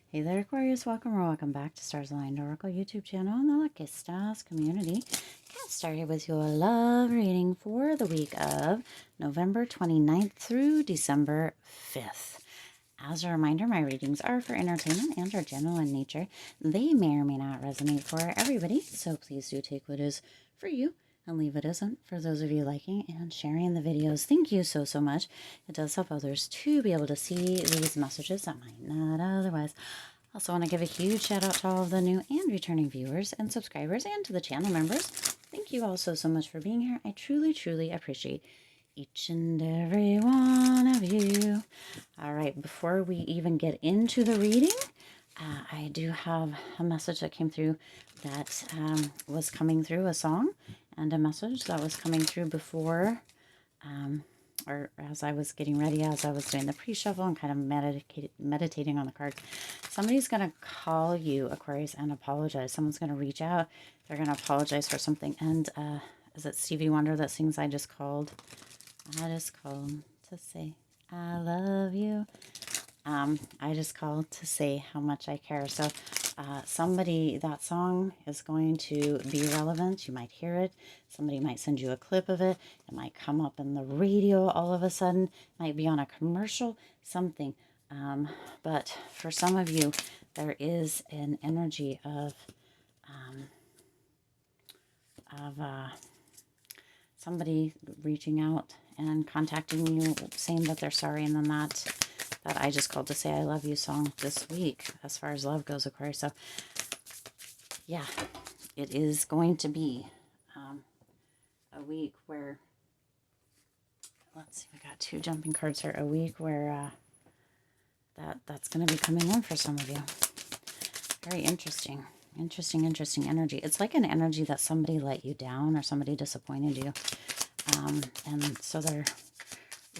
Hey there, Aquarius. Welcome or welcome back to Stars Aligned Oracle YouTube channel and the Lucky Stars community. Get started with your love reading for the week of November 29th through December 5th. As a reminder, my readings are for entertainment and are general in nature. They may or may not resonate for everybody, so please do take what is for you and leave what isn't for those of you liking and sharing the videos. Thank you so much. It does help others to be able to see these messages that might not otherwise. Also want to give a huge shout out to all of the new and returning viewers and subscribers and to the channel members. Thank you all so much for being here. I truly appreciate each and every one of you. All right, before we even get into the reading, I do have a message that came through that was coming through, a song, and a message that was coming through before, or as I was getting ready, as I was doing the pre-shuffle and kind of meditating on the card. Somebody's going to call you, Aquarius, and apologize. Someone's going to reach out. They're going to apologize for something. And is it Stevie Wonder that sings I just called to say I love you. I just called to say how much I care. So that song is going to be relevant. You might hear it. Somebody might send you a clip of it. It might come up in the radio all of a sudden. It might be on a commercial, something. But for some of you, there is an energy of somebody reaching out and contacting you, saying that they're sorry, and then that I just called to say I love you song this week, as far as love goes, Aquarius. So, yeah, it is going to be a week where, let's see, we got two jumping cards here, a week where that's going to be coming in for some of you. Very interesting. Interesting energy. It's like an energy that somebody let you down or somebody disappointed you. And so they're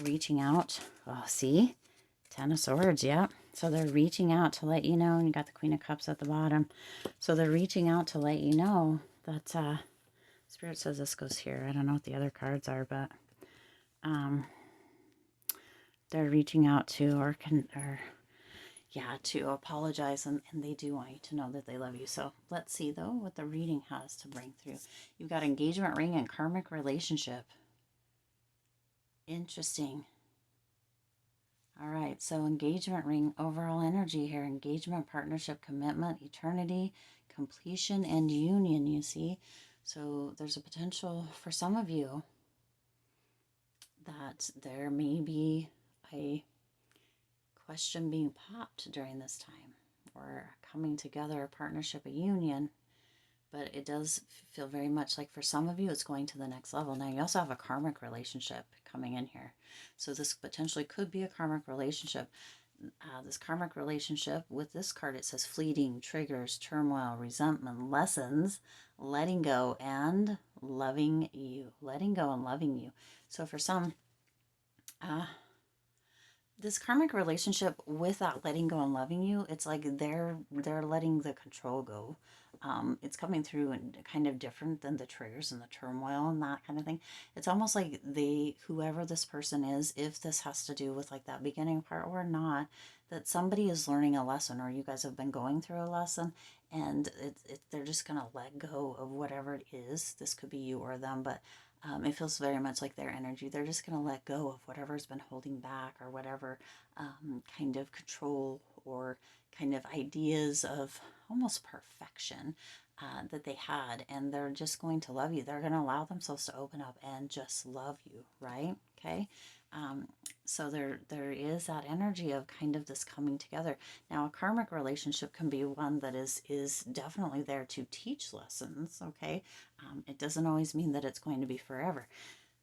reaching out. Oh, see? Ten of Swords, yeah. So they're reaching out to let you know, and you got the Queen of Cups at the bottom. So they're reaching out to let you know that, Spirit says this goes here. I don't know what the other cards are, but they're reaching out to, to apologize, and they do want you to know that they love you. So let's see, though, what the reading has to bring through. You've got engagement ring and karmic relationship. Interesting. All right, so engagement ring, overall energy here, engagement, partnership, commitment, eternity, completion, and union, you see. So there's a potential for some of you that there may be a question being popped during this time, or coming together, a partnership, a union. But it does feel very much like for some of you, it's going to the next level. Now, you also have a karmic relationship coming in here. So this potentially could be a karmic relationship. This karmic relationship, with this card, it says fleeting, triggers, turmoil, resentment, lessons, letting go, and loving you. Letting go and loving you. So for some, this karmic relationship, with that letting go and loving you, it's like they're letting the control go. It's coming through and kind of different than the triggers and the turmoil and that kind of thing. It's almost like whoever this person is, if this has to do with like that beginning part or not, that somebody is learning a lesson, or you guys have been going through a lesson, and they're just going to let go of whatever it is. This could be you or them, but it feels very much like their energy. They're just going to let go of whatever's been holding back, or whatever kind of control or kind of ideas of almost perfection that they had. And they're just going to love you. They're going to allow themselves to open up and just love you, right? Okay. So there is that energy of kind of this coming together. Now, a karmic relationship can be one that is definitely there to teach lessons, okay? It doesn't always mean that it's going to be forever.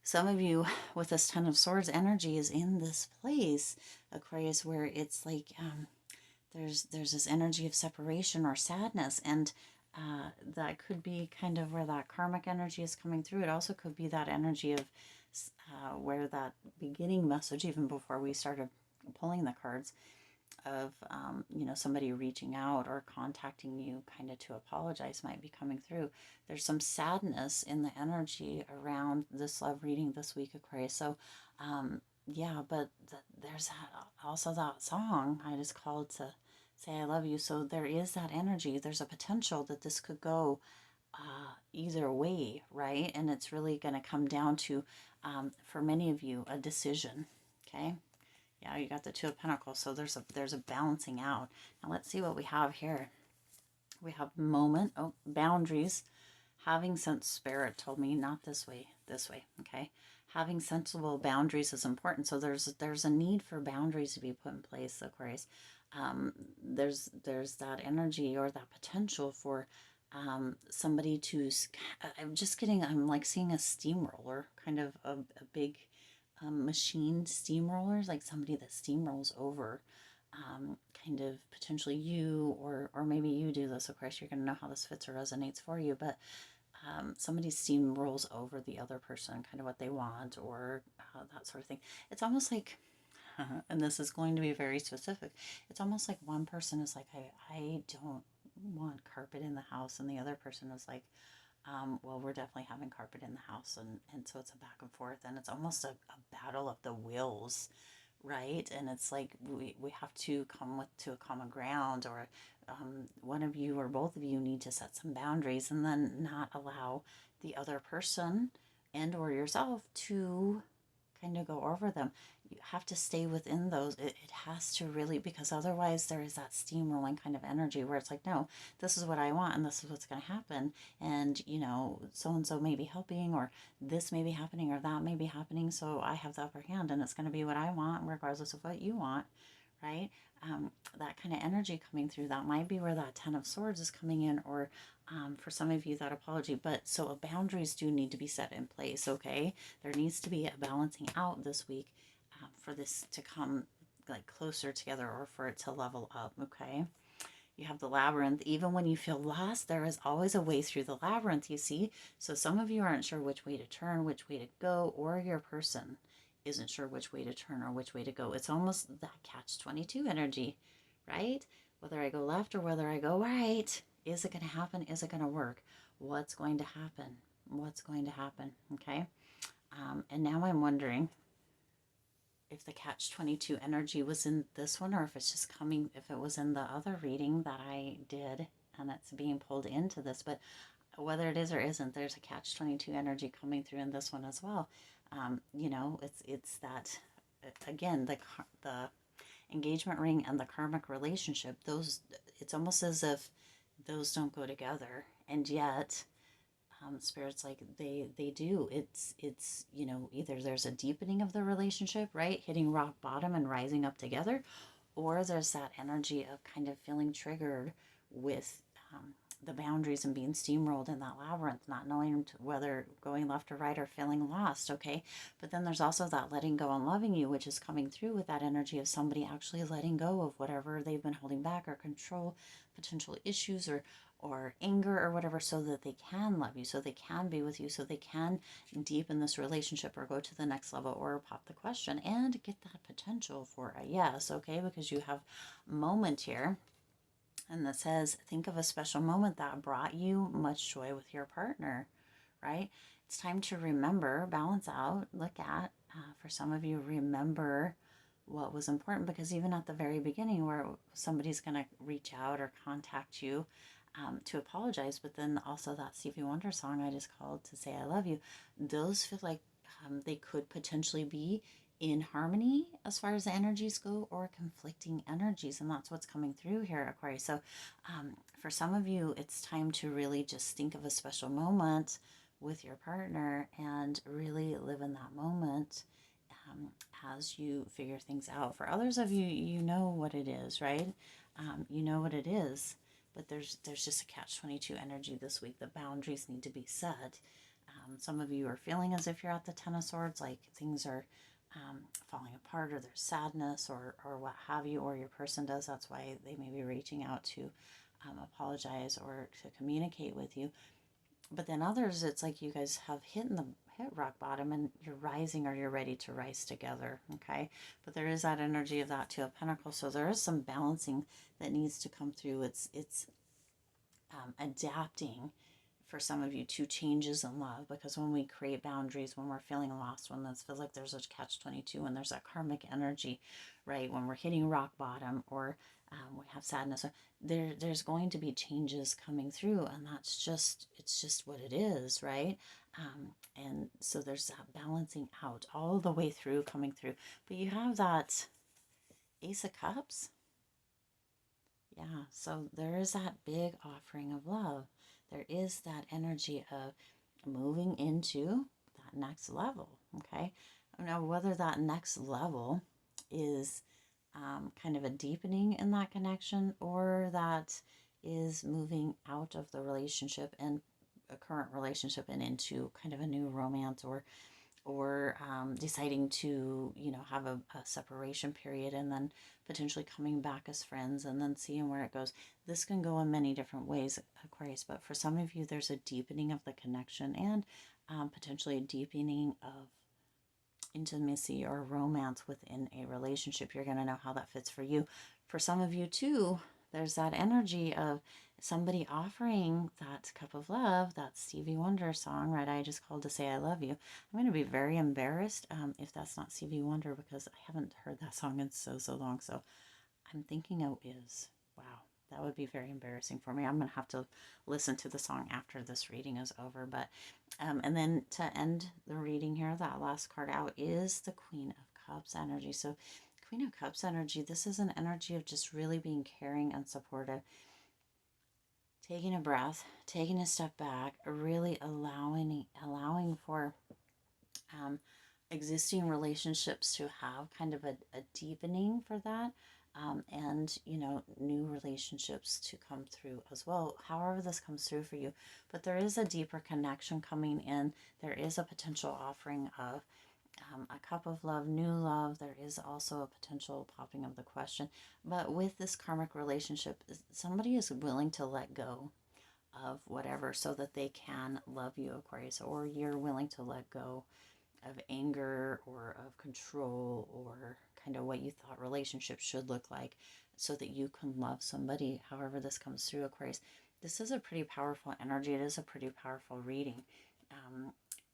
Some of you with this Ten of Swords energy is in this place, Aquarius, where it's like there's this energy of separation or sadness, and that could be kind of where that karmic energy is coming through. It also could be that energy of where that beginning message, even before we started pulling the cards, of somebody reaching out or contacting you kind of to apologize, might be coming through. There's some sadness in the energy around this love reading this week, Aquarius. So but there's also that song I just called to say I love you. So there is that energy. There's a potential that this could go either way, right? And it's really going to come down to, for many of you, a decision. Okay. Yeah, you got the Two of Pentacles. So there's a balancing out. Now let's see what we have here. We have moment. Oh, boundaries. Having sense, spirit told me not this way, this way. Okay. Having sensible boundaries is important. So there's a need for boundaries to be put in place, Aquarius. There's that energy or that potential for somebody to. I'm like seeing a steamroller, kind of a big machine steamrollers, like somebody that steamrolls over kind of potentially you, or maybe you do this. Of course, you're going to know how this fits or resonates for you, but somebody steamrolls over the other person, kind of what they want, or that sort of thing. It's almost like, and this is going to be very specific, it's almost like one person is like, I don't want carpet in the house, and the other person is like, well, we're definitely having carpet in the house, and so it's a back and forth, and it's almost a battle of the wills, right? And it's like we have to come to a common ground, or one of you or both of you need to set some boundaries, and then not allow the other person and or yourself to kind of go over them. You have to stay within those. It has to really, because otherwise there is that steamrolling kind of energy where it's like, no, this is what I want and this is what's going to happen. And, so and so may be helping, or this may be happening, or that may be happening. So I have the upper hand and it's going to be what I want, regardless of what you want, right? That kind of energy coming through, that might be where that Ten of Swords is coming in, or for some of you, that apology. But so boundaries do need to be set in place, okay? There needs to be a balancing out this week for this to come like closer together, or for it to level up, okay? You have the labyrinth. Even when you feel lost, there is always a way through the labyrinth, you see? So some of you aren't sure which way to turn, which way to go, or your person isn't sure which way to turn or which way to go. It's almost that catch-22 energy, right? Whether I go left or whether I go right, is it going to happen? Is it going to work? What's going to happen? What's going to happen? Okay. And now I'm wondering if the catch-22 energy was in this one, or if it's just coming, if it was in the other reading that I did and it's being pulled into this. But whether it is or isn't, there's a catch-22 energy coming through in this one as well. It's that, again, the engagement ring and the karmic relationship, those, it's almost as if those don't go together, and yet spirits like they do. It's either there's a deepening of the relationship, right, hitting rock bottom and rising up together, or there's that energy of kind of feeling triggered with the boundaries and being steamrolled in that labyrinth, not knowing whether going left or right, or feeling lost, okay? But then there's also that letting go and loving you, which is coming through with that energy of somebody actually letting go of whatever they've been holding back, or control, potential issues, or anger or whatever, so that they can love you, so they can be with you, so they can deepen this relationship, or go to the next level, or pop the question and get that potential for a yes, okay? Because you have moment here, and that says, think of a special moment that brought you much joy with your partner, right? It's time to remember, balance out, look at, for some of you, remember what was important, because even at the very beginning, where somebody's going to reach out or contact you to apologize, but then also that Stevie Wonder song I just called to say I love you, those feel like they could potentially be in harmony as far as the energies go, or conflicting energies, and that's what's coming through here, Aquarius. So for some of you, it's time to really just think of a special moment with your partner and really live in that moment as you figure things out. For others of you, you know what it is, right? You know what it is, but there's just a catch-22 energy this week. The boundaries need to be set. Some of you are feeling as if you're at the Ten of Swords, like things are falling apart, or there's sadness, or what have you, or your person does. That's why they may be reaching out to apologize or to communicate with you. But then others, it's like you guys have hit rock bottom, and you're rising, or you're ready to rise together, okay? But there is that energy of that Two of Pentacles, so there is some balancing that needs to come through. It's adapting for some of you to changes in love, because when we create boundaries, when we're feeling lost, when this feels like there's a catch-22, when there's that karmic energy, right, when we're hitting rock bottom, or we have sadness. There's going to be changes coming through, and it's just what it is, right? And so there's that balancing out all the way through, coming through. But you have that Ace of Cups. Yeah, so there is that big offering of love. There is that energy of moving into that next level, okay? Now, whether that next level is kind of a deepening in that connection, or that is moving out of the relationship and a current relationship and into kind of a new romance, or deciding to, have a separation period and then potentially coming back as friends and then seeing where it goes. This can go in many different ways, Aquarius, but for some of you, there's a deepening of the connection and potentially a deepening of intimacy or romance within a relationship. You're going to know how that fits for you. For some of you, too, there's that energy of somebody offering that cup of love, that Stevie Wonder song, right? I just called to say I love you. I'm going to be very embarrassed if that's not Stevie Wonder, because I haven't heard that song in so long. So I'm thinking it is. Wow, that would be very embarrassing for me. I'm going to have to listen to the song after this reading is over. But and then to end the reading here, that last card out is the Queen of Cups energy. So Queen of Cups energy, this is an energy of just really being caring and supportive, taking a breath, taking a step back, really allowing for existing relationships to have kind of a deepening for that, and new relationships to come through as well, however this comes through for you. But there is a deeper connection coming in. There is a potential offering of a cup of love, new love. There is also a potential popping of the question. But with this karmic relationship, somebody is willing to let go of whatever so that they can love you, Aquarius, or you're willing to let go of anger or of control or kind of what you thought relationships should look like so that you can love somebody, however this comes through, Aquarius. This is a pretty powerful energy. It is a pretty powerful reading.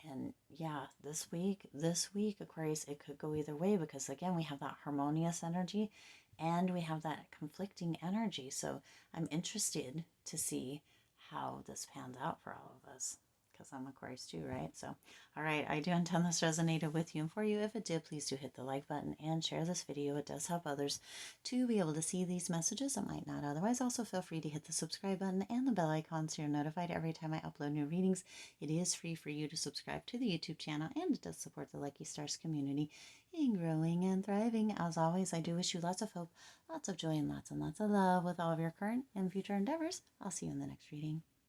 And yeah, this week, Aquarius, it could go either way, because again, we have that harmonious energy and we have that conflicting energy. So I'm interested to see how this pans out for all of us, because I'm Aquarius too, right? So, all right, I do intend this resonated with you and for you. If it did, please do hit the like button and share this video. It does help others to be able to see these messages that might not otherwise. Also, feel free to hit the subscribe button and the bell icon so you're notified every time I upload new readings. It is free for you to subscribe to the YouTube channel, and it does support the Lucky Stars community in growing and thriving. As always, I do wish you lots of hope, lots of joy, and lots of love with all of your current and future endeavors. I'll see you in the next reading.